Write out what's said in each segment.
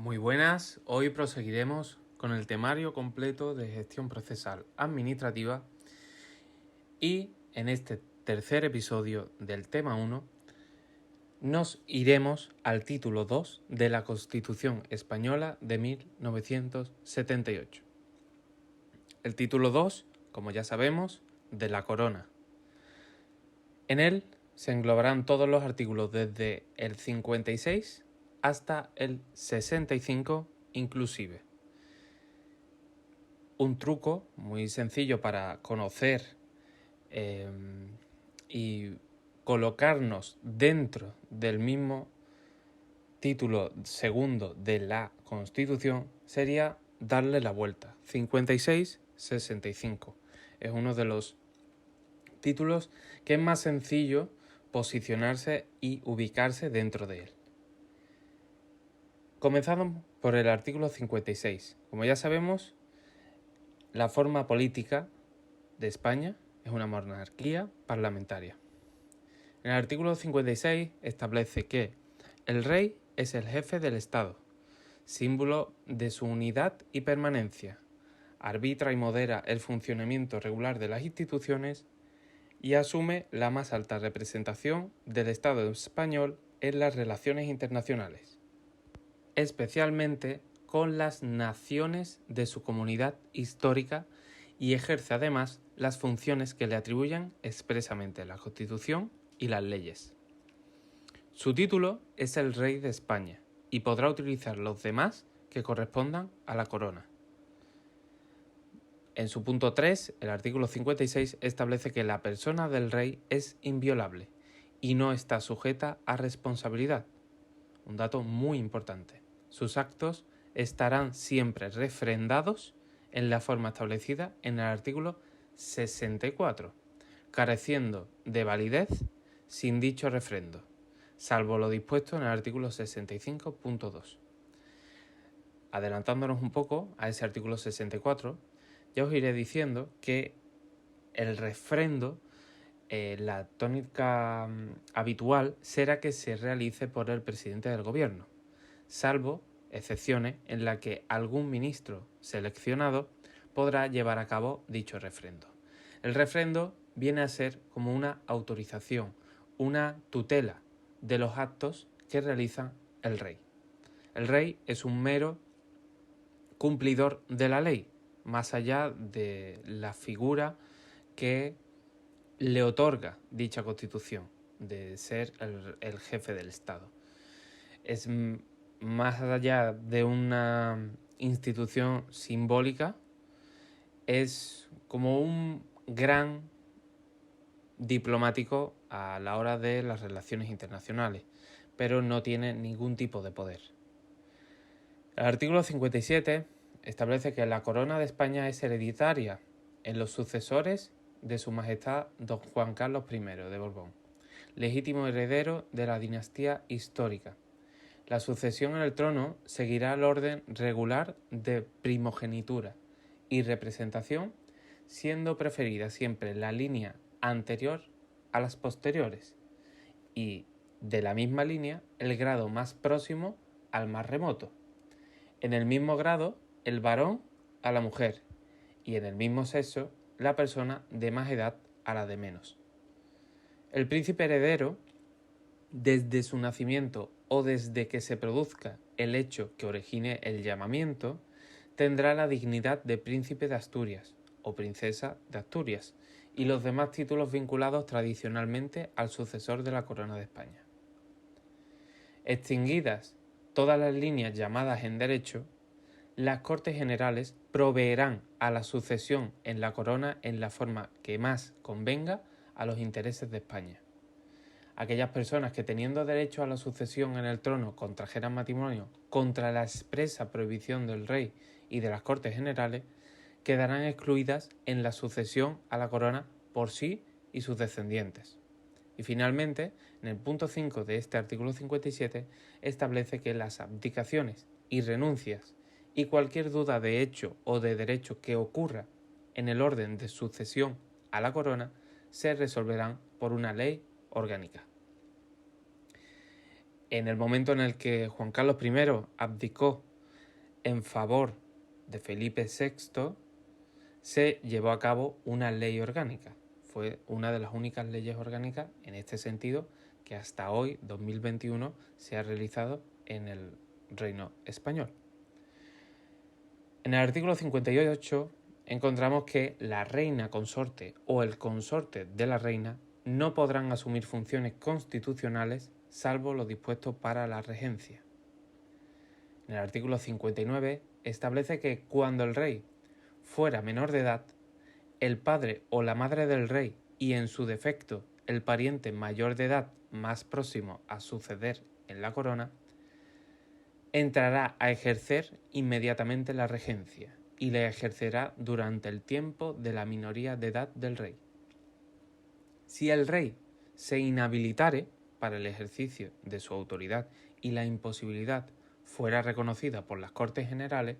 Muy buenas, hoy proseguiremos con el temario completo de gestión procesal administrativa y en este tercer episodio del tema 1 nos iremos al título 2 de la Constitución Española de 1978. El título 2, como ya sabemos, de la Corona. En él se englobarán todos los artículos desde el 56 hasta el 65 inclusive. Un truco muy sencillo para conocer y colocarnos dentro del mismo título segundo de la Constitución sería darle la vuelta. 56-65. Es uno de los títulos que es más sencillo posicionarse y ubicarse dentro de él. Comenzamos por el artículo 56. Como ya sabemos, la forma política de España es una monarquía parlamentaria. En el artículo 56 establece que el rey es el jefe del Estado, símbolo de su unidad y permanencia, arbitra y modera el funcionamiento regular de las instituciones y asume la más alta representación del Estado español en las relaciones internacionales, especialmente con las naciones de su comunidad histórica, y ejerce además las funciones que le atribuyen expresamente la Constitución y las leyes. Su título es el Rey de España y podrá utilizar los demás que correspondan a la corona. En su punto 3, el artículo 56 establece que la persona del rey es inviolable y no está sujeta a responsabilidad. Un dato muy importante. Sus actos estarán siempre refrendados en la forma establecida en el artículo 64, careciendo de validez sin dicho refrendo, salvo lo dispuesto en el artículo 65.2. Adelantándonos un poco a ese artículo 64, ya os iré diciendo que el refrendo, la tónica habitual será que se realice por el presidente del gobierno, salvo excepciones en las que algún ministro seleccionado podrá llevar a cabo dicho refrendo. El refrendo viene a ser como una autorización, una tutela de los actos que realiza el rey. El rey es un mero cumplidor de la ley, más allá de la figura que le otorga dicha Constitución, de ser el jefe del Estado. Es más allá de una institución simbólica, es como un gran diplomático a la hora de las relaciones internacionales, pero no tiene ningún tipo de poder. El artículo 57 establece que la corona de España es hereditaria en los sucesores de Su Majestad Don Juan Carlos I de Borbón, legítimo heredero de la dinastía histórica. La sucesión en el trono seguirá el orden regular de primogenitura y representación, siendo preferida siempre la línea anterior a las posteriores y, de la misma línea, el grado más próximo al más remoto. En el mismo grado, el varón a la mujer y en el mismo sexo, la persona de más edad a la de menos. El príncipe heredero, desde su nacimiento o desde que se produzca el hecho que origine el llamamiento, tendrá la dignidad de príncipe de Asturias o princesa de Asturias y los demás títulos vinculados tradicionalmente al sucesor de la corona de España. Extinguidas todas las líneas llamadas en derecho, las Cortes Generales proveerán a la sucesión en la corona en la forma que más convenga a los intereses de España. Aquellas personas que, teniendo derecho a la sucesión en el trono, contrajeran matrimonio contra la expresa prohibición del rey y de las Cortes Generales, quedarán excluidas en la sucesión a la corona por sí y sus descendientes. Y finalmente, en el punto 5 de este artículo 57, establece que las abdicaciones y renuncias y cualquier duda de hecho o de derecho que ocurra en el orden de sucesión a la corona se resolverán por una ley orgánica. En el momento en el que Juan Carlos I abdicó en favor de Felipe VI, se llevó a cabo una ley orgánica. Fue una de las únicas leyes orgánicas en este sentido que hasta hoy, 2021, se ha realizado en el Reino Español. En el artículo 58 encontramos que la reina consorte o el consorte de la reina no podrán asumir funciones constitucionales salvo lo dispuesto para la regencia. En el artículo 59 establece que cuando el rey fuera menor de edad, el padre o la madre del rey y en su defecto el pariente mayor de edad más próximo a suceder en la corona, entrará a ejercer inmediatamente la regencia y la ejercerá durante el tiempo de la minoría de edad del rey. Si el rey se inhabilitare para el ejercicio de su autoridad y la imposibilidad fuera reconocida por las Cortes Generales,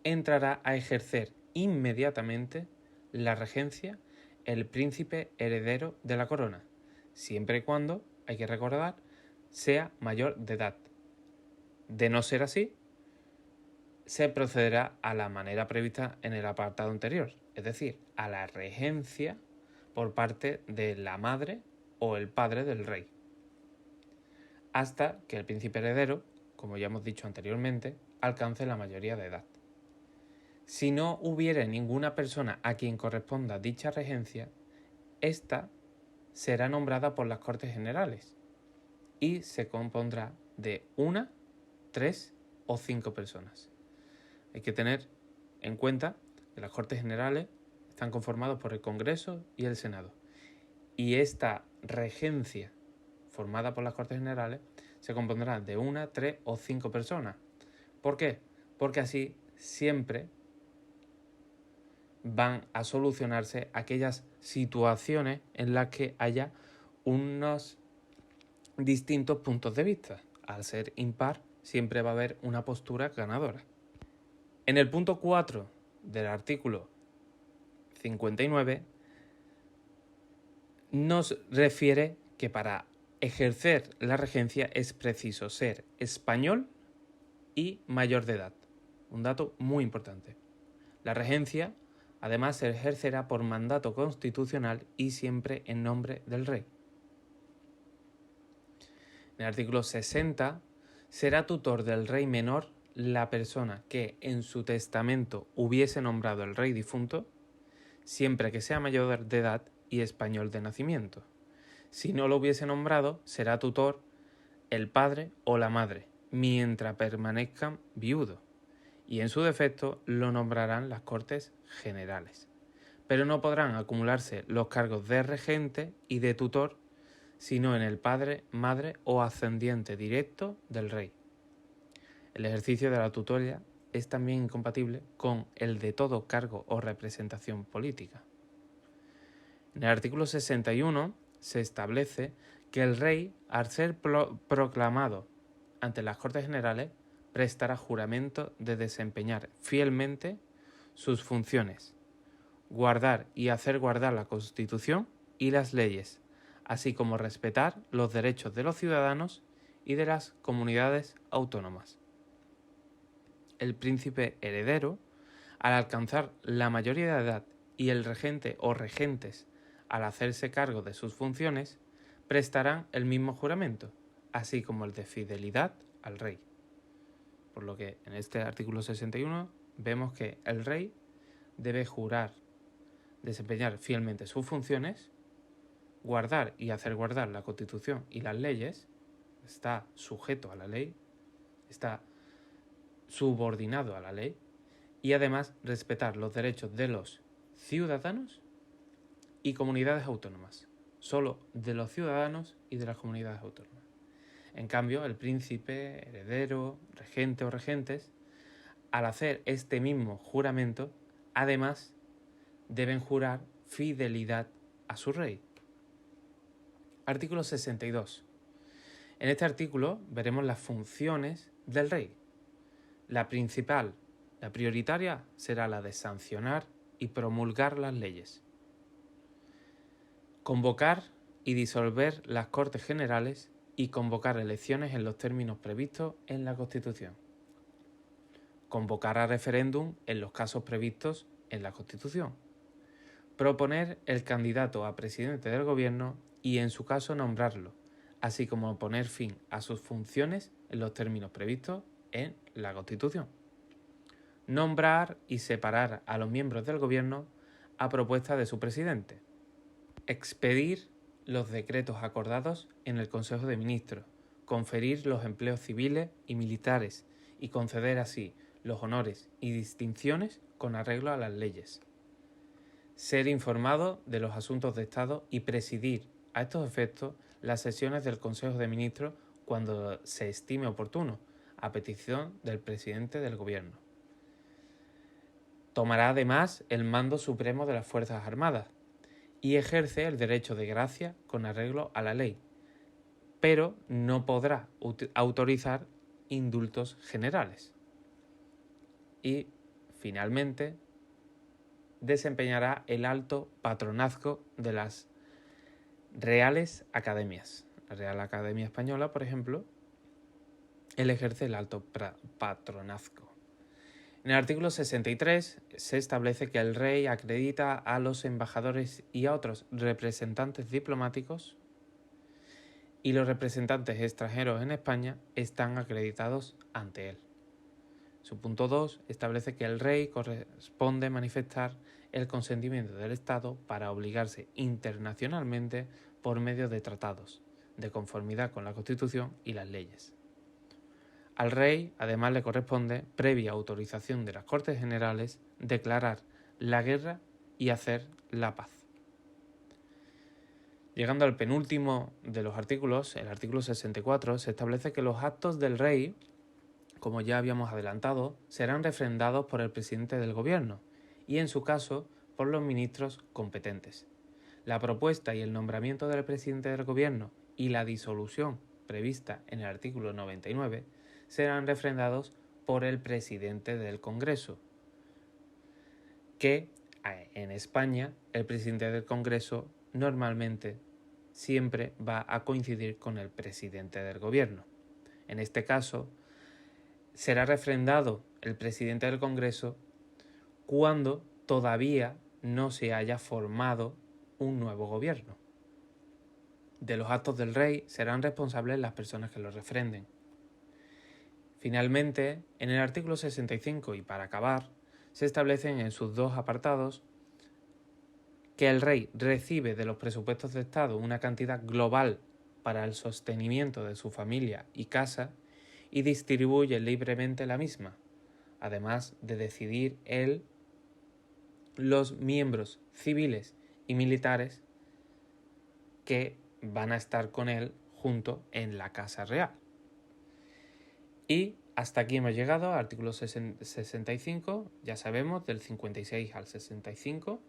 entrará a ejercer inmediatamente la regencia el príncipe heredero de la corona, siempre y cuando, hay que recordar, sea mayor de edad. De no ser así, se procederá a la manera prevista en el apartado anterior, es decir, a la regencia por parte de la madre o el padre del rey, hasta que el príncipe heredero, como ya hemos dicho anteriormente, alcance la mayoría de edad. Si no hubiere ninguna persona a quien corresponda dicha regencia, ésta será nombrada por las Cortes Generales y se compondrá de 1, 3 o 5 personas. Hay que tener en cuenta que las Cortes Generales están conformadas por el Congreso y el Senado. Y esta regencia formada por las Cortes Generales se compondrá de 1, 3 o 5 personas. ¿Por qué? Porque así siempre van a solucionarse aquellas situaciones en las que haya unos distintos puntos de vista. Al ser impar, siempre va a haber una postura ganadora. En el punto 4 del artículo 59 nos refiere que para ejercer la regencia es preciso ser español y mayor de edad. Un dato muy importante. La regencia además se ejercerá por mandato constitucional y siempre en nombre del rey. En el artículo 60 será tutor del rey menor la persona que en su testamento hubiese nombrado el rey difunto, siempre que sea mayor de edad y español de nacimiento. Si no lo hubiese nombrado, será tutor el padre o la madre, mientras permanezcan viudos, y en su defecto lo nombrarán las Cortes Generales. Pero no podrán acumularse los cargos de regente y de tutor, sino en el padre, madre o ascendiente directo del rey. El ejercicio de la tutela es también incompatible con el de todo cargo o representación política. En el artículo 61 se establece que el rey, al ser proclamado ante las Cortes Generales, prestará juramento de desempeñar fielmente sus funciones, guardar y hacer guardar la Constitución y las leyes, así como respetar los derechos de los ciudadanos y de las comunidades autónomas. El príncipe heredero, al alcanzar la mayoría de edad y el regente o regentes al hacerse cargo de sus funciones, prestarán el mismo juramento, así como el de fidelidad al rey. Por lo que en este artículo 61 vemos que el rey debe jurar desempeñar fielmente sus funciones, guardar y hacer guardar la Constitución y las leyes, está sujeto a la ley, está subordinado a la ley, y además respetar los derechos de los ciudadanos y comunidades autónomas, solo de los ciudadanos y de las comunidades autónomas. En cambio, el príncipe, heredero, regente o regentes, al hacer este mismo juramento, además deben jurar fidelidad a su rey. Artículo 62. En este artículo veremos las funciones del rey. La principal, la prioritaria, será la de sancionar y promulgar las leyes, convocar y disolver las Cortes Generales y convocar elecciones en los términos previstos en la Constitución, convocar a referéndum en los casos previstos en la Constitución, proponer el candidato a presidente del gobierno y en su caso nombrarlo, así como poner fin a sus funciones en los términos previstos en la Constitución. Nombrar y separar a los miembros del gobierno a propuesta de su presidente. Expedir los decretos acordados en el Consejo de Ministros, conferir los empleos civiles y militares y conceder así los honores y distinciones con arreglo a las leyes. Ser informado de los asuntos de Estado y presidir a estos efectos las sesiones del Consejo de Ministros cuando se estime oportuno, a petición del presidente del Gobierno. Tomará además el mando supremo de las Fuerzas Armadas y ejerce el derecho de gracia con arreglo a la ley, pero no podrá autorizar indultos generales. Y, finalmente, desempeñará el alto patronazgo de las Reales Academias. La Real Academia Española, por ejemplo, él ejerce el alto patronazgo. En el artículo 63 se establece que el rey acredita a los embajadores y a otros representantes diplomáticos y los representantes extranjeros en España están acreditados ante él. Su punto 2 establece que el rey corresponde manifestar el consentimiento del Estado para obligarse internacionalmente por medio de tratados, de conformidad con la Constitución y las leyes. Al rey, además, le corresponde, previa autorización de las Cortes Generales, declarar la guerra y hacer la paz. Llegando al penúltimo de los artículos, el artículo 64, se establece que los actos del rey, como ya habíamos adelantado, serán refrendados por el presidente del gobierno y, en su caso, por los ministros competentes. La propuesta y el nombramiento del presidente del gobierno y la disolución prevista en el artículo 99 serán refrendados por el presidente del Congreso, que en España el presidente del Congreso normalmente siempre va a coincidir con el presidente del gobierno. En este caso, será refrendado el presidente del Congreso cuando todavía no se haya formado un nuevo gobierno. De los actos del rey serán responsables las personas que lo refrenden. Finalmente, en el artículo 65 y para acabar, se establecen en sus dos apartados que el rey recibe de los presupuestos de Estado una cantidad global para el sostenimiento de su familia y casa y distribuye libremente la misma, además de decidir él los miembros civiles y militares que van a estar con él junto en la Casa Real. Y hasta aquí hemos llegado, artículo 65, ya sabemos, del 56 al 65.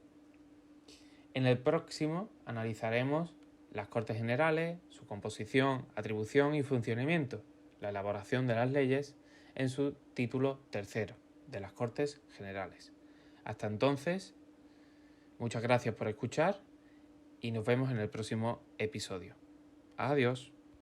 En el próximo analizaremos las Cortes Generales, su composición, atribución y funcionamiento, la elaboración de las leyes en su título tercero de las Cortes Generales. Hasta entonces, muchas gracias por escuchar y nos vemos en el próximo episodio. Adiós.